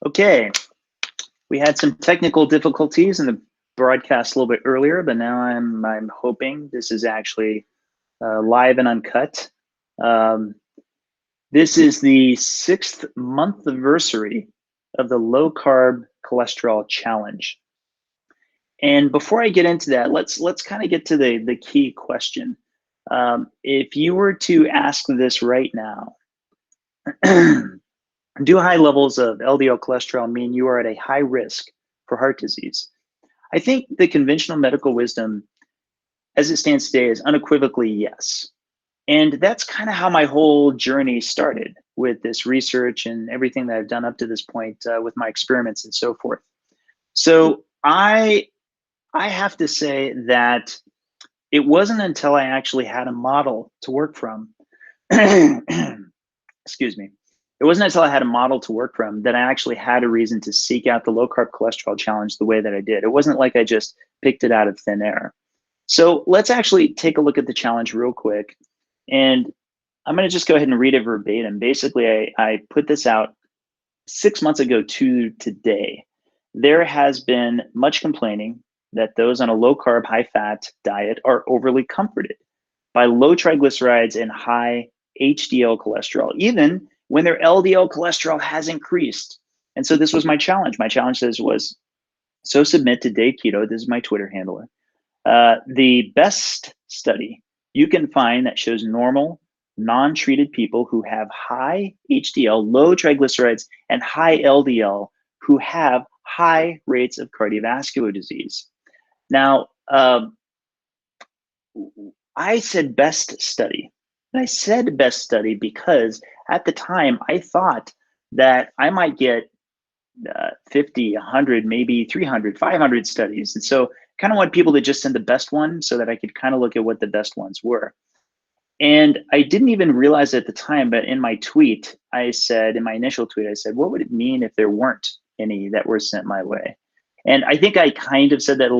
Okay, we had some technical difficulties in the broadcast a little bit earlier, but now I'm hoping this is actually live and uncut. Um, this is the 6th month anniversary of the Low Carb Cholesterol Challenge. And before I get into that, let's kind of get to the key question. If you were to ask this right now, do high levels of LDL cholesterol mean you are at a high risk for heart disease? I think the conventional medical wisdom as it stands today is unequivocally yes. And that's kind of how my whole journey started with this research and everything that I've done up to this point with my experiments and so forth. So I have to say that it wasn't until I actually had a model to work from, excuse me, it wasn't until I had a model to work from that I actually had a reason to seek out the low carb cholesterol challenge the way that I did. It wasn't like I just picked it out of thin air. So let's actually take a look at the challenge real quick. And I'm going to just go ahead and read it verbatim. Basically, I put this out 6 months ago to today. There has been much complaining that those on a low carb, high fat diet are overly comforted by low triglycerides and high HDL cholesterol, even when their LDL cholesterol has increased. And so this was my challenge. My challenge was, so submit to Dave Keto. This is my Twitter handler. The best study you can find that shows normal, non-treated people who have high HDL, low triglycerides, and high LDL who have high rates of cardiovascular disease. Now, I said best study. And I said best study because at the time I thought that I might get 50, 100, maybe 300, 500 studies. And so kind of want people to just send the best one so that I could kind of look at what the best ones were. And I didn't even realize at the time, but in my tweet, I said, in my initial tweet, I said, what would it mean if there weren't any that were sent my way? And I think I kind of said that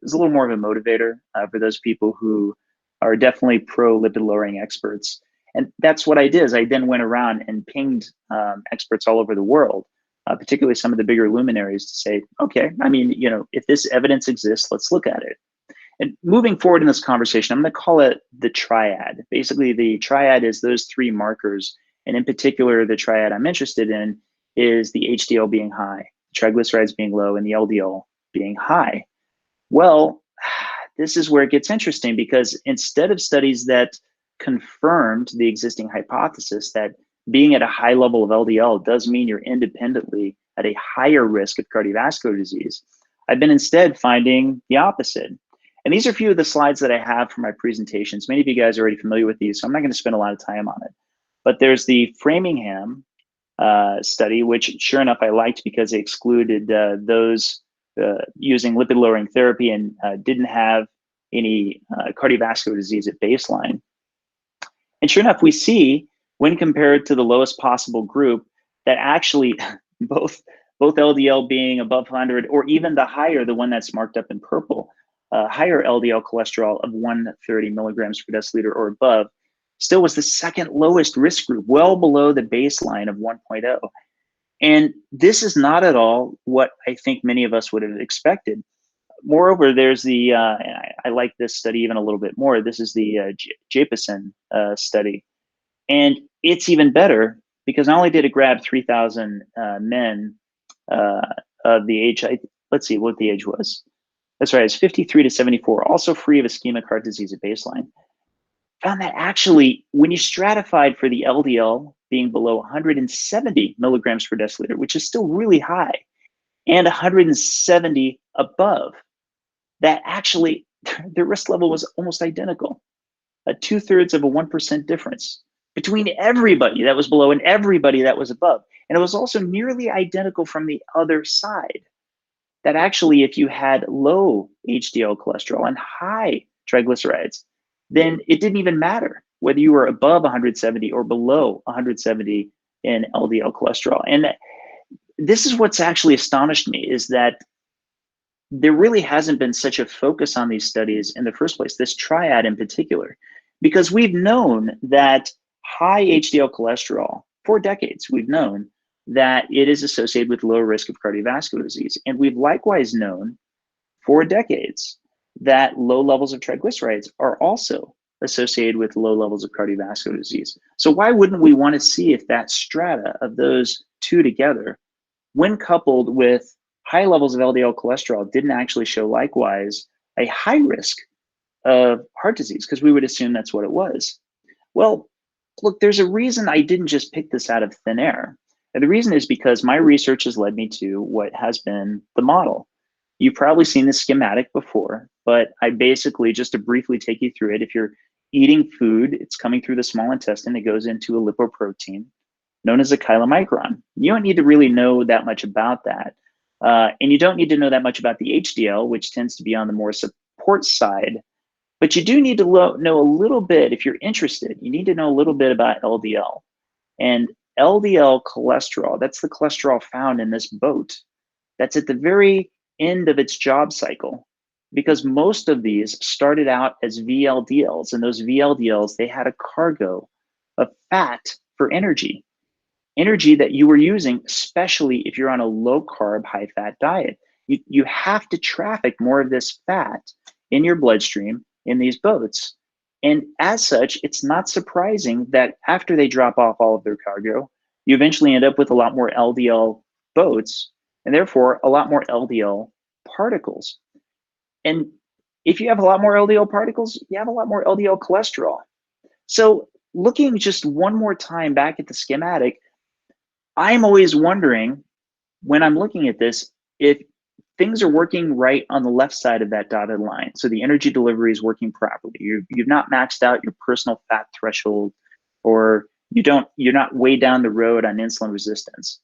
as a little more of a motivator for those people who are definitely pro lipid lowering experts. And that's what I did is I then went around and pinged experts all over the world, particularly some of the bigger luminaries to say, okay, I mean, you know, if this evidence exists, let's look at it. And moving forward in this conversation, I'm going to call it the triad. Basically, the triad is those three markers. And in particular, the triad I'm interested in is the HDL being high, triglycerides being low, and the LDL being high. Well, this is where it gets interesting because instead of studies that confirmed the existing hypothesis that being at a high level of LDL does mean you're independently at a higher risk of cardiovascular disease, I've been instead finding the opposite. And these are a few of the slides that I have for my presentations. Many of you guys are already familiar with these, so I'm not going to spend a lot of time on it. But there's the Framingham study, which sure enough I liked because they excluded those using lipid-lowering therapy and didn't have any cardiovascular disease at baseline. And sure enough, we see when compared to the lowest possible group that actually both LDL being above 100 or even the higher, the one that's marked up in purple, higher LDL cholesterol of 130 milligrams per deciliter or above, still was the second lowest risk group, well below the baseline of 1.0. And this is not at all what I think many of us would have expected. Moreover, there's the, I like this study even a little bit more, this is the Jeppesen study. And it's even better because not only did it grab 3,000 men of the age, let's see what the age was. That's right, it's 53 to 74, also free of ischemic heart disease at baseline. Found that actually, when you stratified for the LDL being below 170 milligrams per deciliter, which is still really high, and 170 above, that actually the risk level was almost identical, a 2/3 of a 1% difference between everybody that was below and everybody that was above. And it was also nearly identical from the other side. That actually, if you had low HDL cholesterol and high triglycerides, then it didn't even matter whether you were above 170 or below 170 in LDL cholesterol. And this is what's actually astonished me is that there really hasn't been such a focus on these studies in the first place, this triad in particular, because we've known that high HDL cholesterol, for decades, we've known that it is associated with low risk of cardiovascular disease. And we've likewise known for decades that low levels of triglycerides are also associated with low levels of cardiovascular disease. So why wouldn't we want to see if that strata of those two together, when coupled with high levels of LDL cholesterol, didn't actually show likewise a high risk of heart disease? Because we would assume that's what it was. Well, look, there's a reason I didn't just pick this out of thin air. And the reason is because my research has led me to what has been the model. You've probably seen the schematic before, but I basically, just to briefly take you through it, if you're eating food, it's coming through the small intestine, it goes into a lipoprotein known as a chylomicron. You don't need to really know that much about that. And you don't need to know that much about the HDL, which tends to be on the more support side. But you do need to know a little bit, if you're interested, you need to know a little bit about LDL. And LDL cholesterol, that's the cholesterol found in this boat. That's at the very end of its job cycle, because most of these started out as VLDLs, and those VLDLs, they had a cargo of fat for energy that you were using, especially if you're on a low carb, high fat diet. You have to traffic more of this fat in your bloodstream in these boats. And as such, it's not surprising that after they drop off all of their cargo, you eventually end up with a lot more LDL boats, and therefore a lot more LDL particles. And if you have a lot more LDL particles, you have a lot more LDL cholesterol. So looking just one more time back at the schematic, I'm always wondering, when I'm looking at this, if things are working right on the left side of that dotted line. So the energy delivery is working properly. You've not maxed out your personal fat threshold, or you're not way down the road on insulin resistance.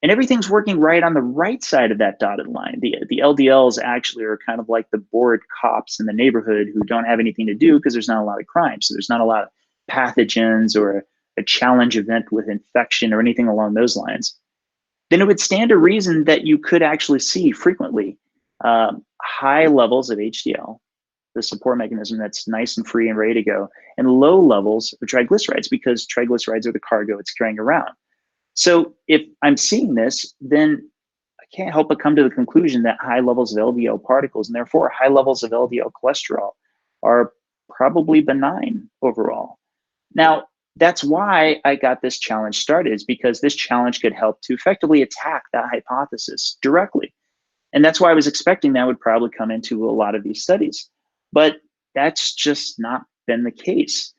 And everything's working right on the right side of that dotted line. The LDLs actually are kind of like the bored cops in the neighborhood who don't have anything to do because there's not a lot of crime. So there's not a lot of pathogens or a challenge event with infection or anything along those lines. Then it would stand to reason that you could actually see frequently high levels of HDL, the support mechanism that's nice and free and ready to go, and low levels of triglycerides, because triglycerides are the cargo it's carrying around. So if I'm seeing this, then I can't help but come to the conclusion that high levels of LDL particles, and therefore high levels of LDL cholesterol, are probably benign overall. Now, that's why I got this challenge started, is because this challenge could help to effectively attack that hypothesis directly. And that's why I was expecting that would probably come into a lot of these studies. But that's just not been the case.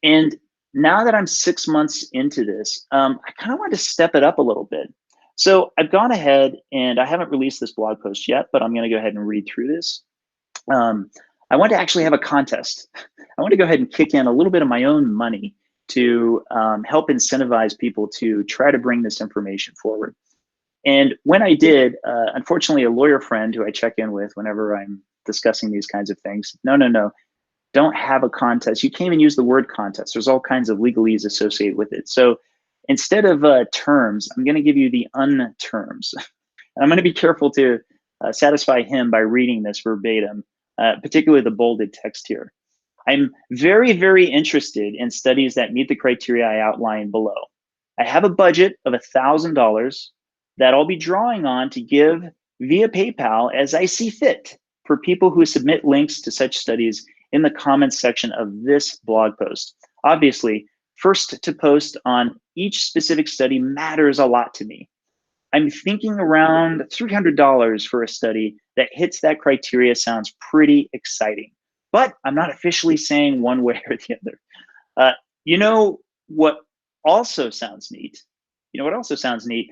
And now that I'm 6 months into this, I kind of want to step it up a little bit. So I've gone ahead, and I haven't released this blog post yet, but I'm going to go ahead and read through this. I want to actually have a contest. I want to go ahead and kick in a little bit of my own money to help incentivize people to try to bring this information forward. And when I did, unfortunately, a lawyer friend who I check in with whenever I'm discussing these kinds of things, no, don't have a contest. You can't even use the word contest. There's all kinds of legalese associated with it. So instead of terms, I'm going to give you the unterms. And I'm going to be careful to satisfy him by reading this verbatim, particularly the bolded text here. I'm very, very interested in studies that meet the criteria I outlined below. I have a budget of $1,000 that I'll be drawing on to give via PayPal as I see fit for people who submit links to such studies in the comments section of this blog post. Obviously, first to post on each specific study matters a lot to me. I'm thinking around $300 for a study that hits that criteria sounds pretty exciting, but I'm not officially saying one way or the other. You know what also sounds neat? You know what also sounds neat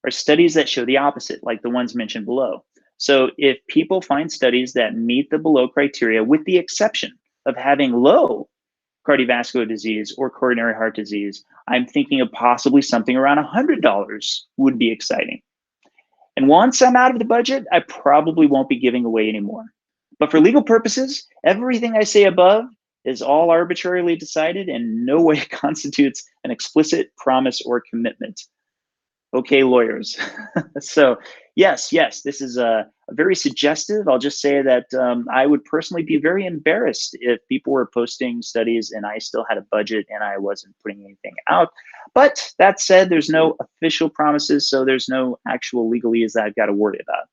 are studies that show the opposite, like the ones mentioned below. So if people find studies that meet the below criteria, with the exception of having low cardiovascular disease or coronary heart disease, I'm thinking of possibly something around $100 would be exciting. And once I'm out of the budget, I probably won't be giving away anymore. But for legal purposes, everything I say above is all arbitrarily decided and no way constitutes an explicit promise or commitment. Okay, lawyers. So Yes, yes, this is very suggestive. I'll just say that I would personally be very embarrassed if people were posting studies and I still had a budget and I wasn't putting anything out. But that said, there's no official promises, so there's no actual legalese that I've got to worry about.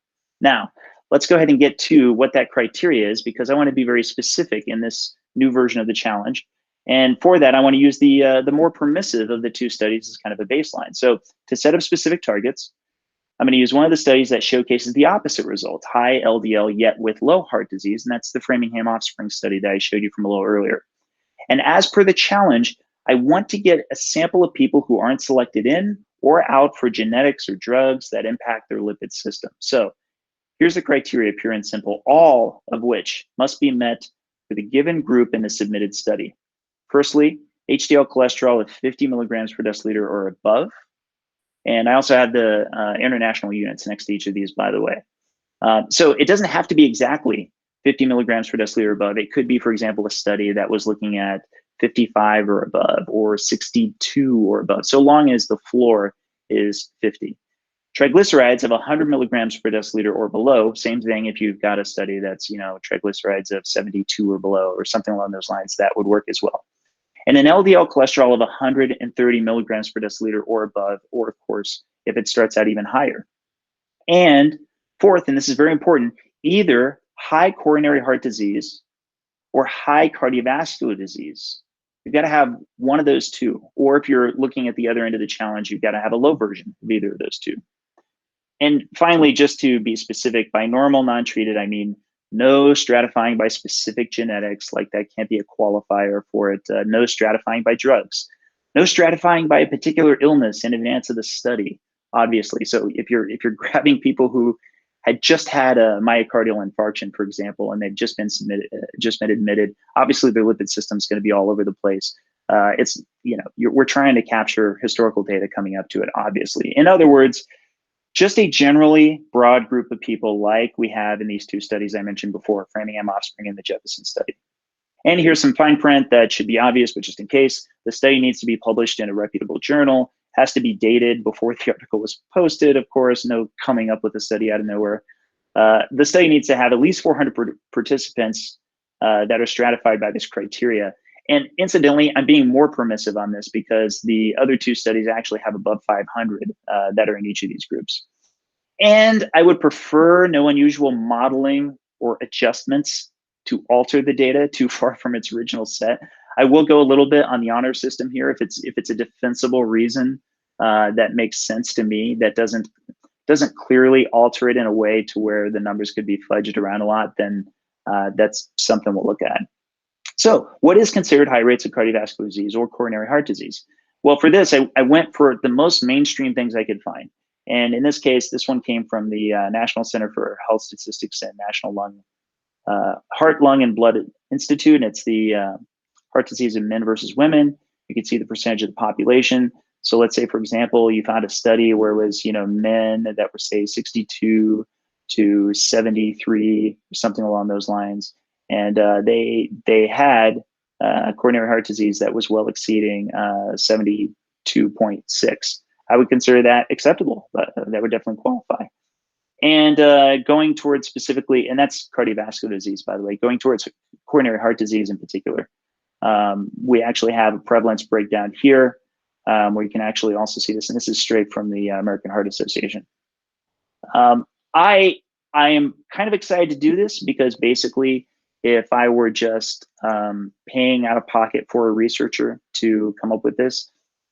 Now, let's go ahead and get to what that criteria is, because I want to be very specific in this new version of the challenge. And for that, I want to use the more permissive of the two studies as kind of a baseline. So to set up specific targets, I'm going to use one of the studies that showcases the opposite result, high LDL yet with low heart disease, and that's the Framingham Offspring study that I showed you from a little earlier. And as per the challenge, I want to get a sample of people who aren't selected in or out for genetics or drugs that impact their lipid system. So here's the criteria, pure and simple, all of which must be met for the given group in the submitted study. Firstly, HDL cholesterol of 50 milligrams per deciliter or above. And I also have the international units next to each of these, by the way. So it doesn't have to be exactly 50 milligrams per deciliter above. It could be, for example, a study that was looking at 55 or above or 62 or above, so long as the floor is 50. Triglycerides of 100 milligrams per deciliter or below, same thing if you've got a study that's, triglycerides of 72 or below or something along those lines, that would work as well. And an LDL cholesterol of 130 milligrams per deciliter or above, or of course, if it starts out even higher. And fourth, and this is very important, either high coronary heart disease or high cardiovascular disease. You've got to have one of those two. Or if you're looking at the other end of the challenge, you've got to have a low version of either of those two. And finally, just to be specific, by normal non-treated, I mean no stratifying by specific genetics, like that can't be a qualifier for it. No stratifying by drugs. No stratifying by a particular illness in advance of the study, obviously. So if you're grabbing people who had just had a myocardial infarction, for example, and they've just been admitted, obviously their lipid system is going to be all over the place. We're trying to capture historical data coming up to it, obviously. In other words, just a generally broad group of people like we have in these two studies I mentioned before, Framingham Offspring and the Jeppesen Study. And here's some fine print that should be obvious, but just in case, the study needs to be published in a reputable journal, has to be dated before the article was posted, of course, no coming up with a study out of nowhere. The study needs to have at least 400 participants that are stratified by this criteria. And incidentally, I'm being more permissive on this because the other two studies actually have above 500 that are in each of these groups. And I would prefer no unusual modeling or adjustments to alter the data too far from its original set. I will go a little bit on the honor system here if it's a defensible reason that makes sense to me, that doesn't clearly alter it in a way to where the numbers could be fudged around a lot, then that's something we'll look at. So what is considered high rates of cardiovascular disease or coronary heart disease? Well, for this, I went for the most mainstream things I could find. And in this case, this one came from the National Center for Health Statistics and National Heart, Lung, and Blood Institute. And it's the heart disease in men versus women. You can see the percentage of the population. So let's say, for example, you found a study where it was, men that were, say, 62 to 73, something along those lines. And they had coronary heart disease that was well exceeding 72.6. I would consider that acceptable, but that would definitely qualify. And going towards specifically, and that's cardiovascular disease, by the way, going towards coronary heart disease in particular, we actually have a prevalence breakdown here where you can actually also see this, and this is straight from the American Heart Association. I am kind of excited to do this because basically, if I were just paying out of pocket for a researcher to come up with this,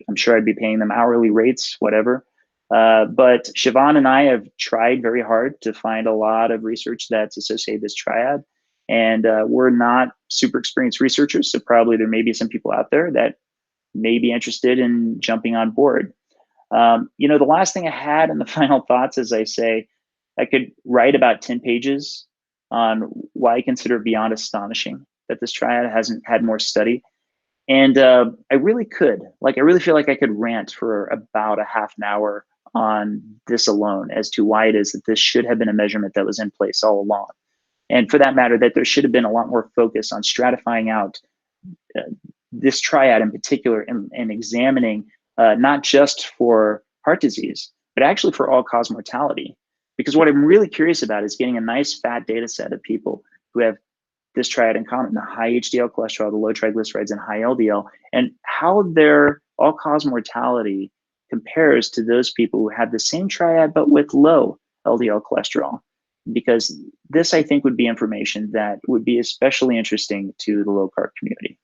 I'm sure I'd be paying them hourly rates, whatever. But Siobhan and I have tried very hard to find a lot of research that's associated with this triad. And we're not super experienced researchers, so probably there may be some people out there that may be interested in jumping on board. The last thing I had in the final thoughts, as I say, I could write about 10 pages on why I consider it beyond astonishing that this triad hasn't had more study. And I really could. I really feel like I could rant for about a half an hour on this alone as to why it is that this should have been a measurement that was in place all along. And for that matter, that there should have been a lot more focus on stratifying out this triad in particular and examining not just for heart disease, but actually for all-cause mortality. Because what I'm really curious about is getting a nice fat data set of people who have this triad in common, the high HDL cholesterol, the low triglycerides, and high LDL, and how their all-cause mortality compares to those people who have the same triad but with low LDL cholesterol. Because this, I think, would be information that would be especially interesting to the low-carb community.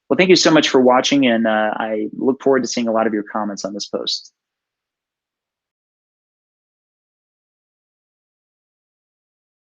Well, thank you so much for watching, and I look forward to seeing a lot of your comments on this post.